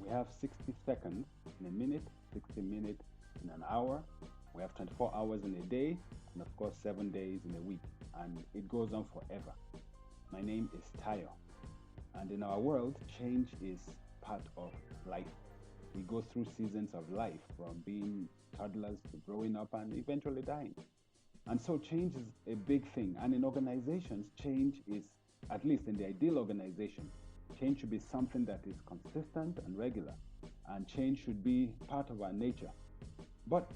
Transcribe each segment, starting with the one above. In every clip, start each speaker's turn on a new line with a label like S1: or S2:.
S1: have 60 seconds in a minute, 60 minutes in an hour. We have 24 hours in a day, and of course 7 days in a week, and it goes on forever. My name is Tayo, and in our world, change is part of life. We go through seasons of life, from being toddlers to growing up and eventually dying. And so change is a big thing. And in organizations, change is, at least in the ideal organization, change should be something that is consistent and regular. And change should be part of our nature. But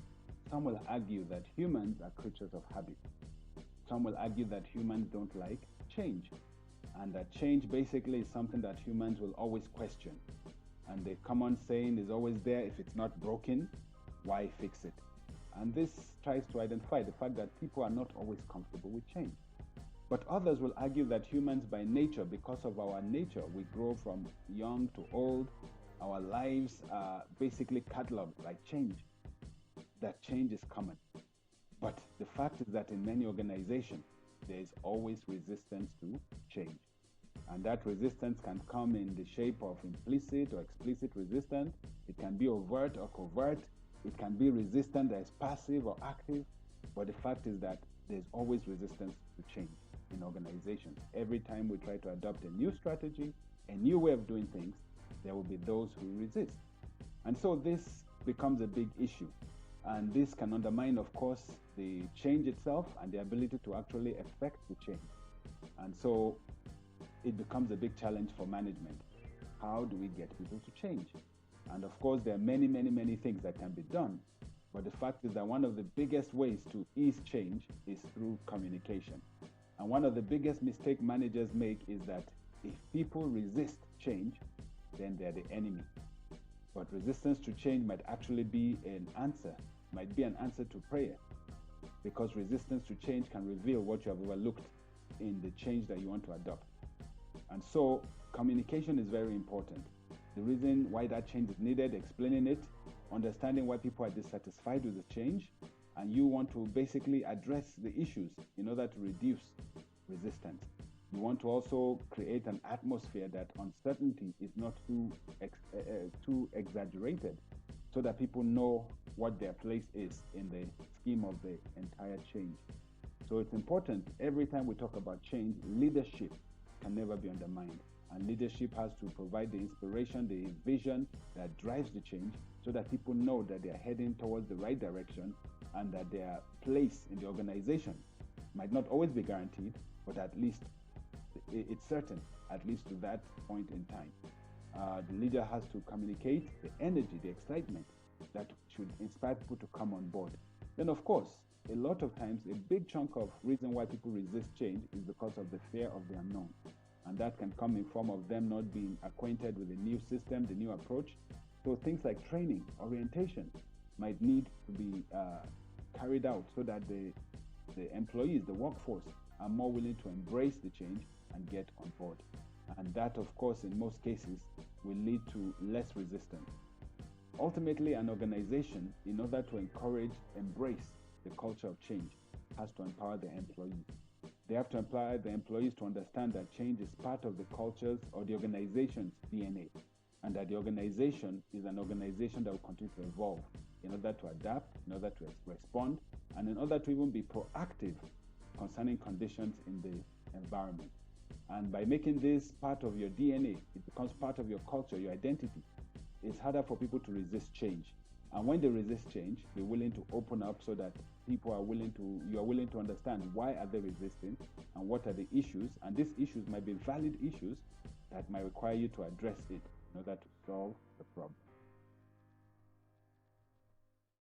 S1: some will argue that humans are creatures of habit. Some will argue that humans don't like change. And that change basically is something that humans will always question. And the common saying is always there: if it's not broken, why fix it? And this tries to identify the fact that people are not always comfortable with change. But others will argue that humans by nature, because of our nature, we grow from young to old, our lives are basically cataloged like change, that change is common. But the fact is that in many organizations, there is always resistance to change. And that resistance can come in the shape of implicit or explicit resistance. It can be overt or covert. It can be resistance that is passive or active. But the fact is that there's always resistance to change in organizations. Every time we try to adopt a new strategy, a new way of doing things, there will be those who resist. And so this becomes a big issue. And this can undermine, of course, the change itself and the ability to actually affect the change. And so it becomes a big challenge for management. How do we get people to change? And of course, there are many, many, many things that can be done. But the fact is that one of the biggest ways to ease change is through communication. And one of the biggest mistakes managers make is that if people resist change, then they're the enemy. But resistance to change might actually be an answer, might be an answer to prayer. Because resistance to change can reveal what you have overlooked in the change that you want to adopt. And so communication is very important. The reason why that change is needed, explaining it, understanding why people are dissatisfied with the change, and you want to basically address the issues in order to reduce resistance. You want to also create an atmosphere that uncertainty is not too exaggerated, so that people know what their place is in the scheme of the entire change. So it's important, every time we talk about change, leadership can never be undermined. And leadership has to provide the inspiration, the vision that drives the change, so that people know that they are heading towards the right direction and that their place in the organization might not always be guaranteed, but at least it's certain, at least to that point in time. The leader has to communicate the energy, the excitement that should inspire people to come on board. Then, of course, a lot of times, a big chunk of reason why people resist change is because of the fear of the unknown. And that can come in form of them not being acquainted with the new system, the new approach. So things like training, orientation might need to be carried out so that the employees, the workforce, are more willing to embrace the change and get on board. And that, of course, in most cases, will lead to less resistance. Ultimately, an organization, in order to encourage, embrace the culture of change, has to empower the employees. They have to empower the employees to understand that change is part of the culture's or the organization's DNA, and that the organization is an organization that will continue to evolve in order to adapt, in order to respond, and in order to even be proactive concerning conditions in the environment. And by making this part of your DNA, it becomes part of your culture, your identity. It's harder for people to resist change. And when they resist change, they're willing to open up so that you are willing to understand why are they resisting and what are the issues. And these issues might be valid issues that might require you to address it in order to solve the problem.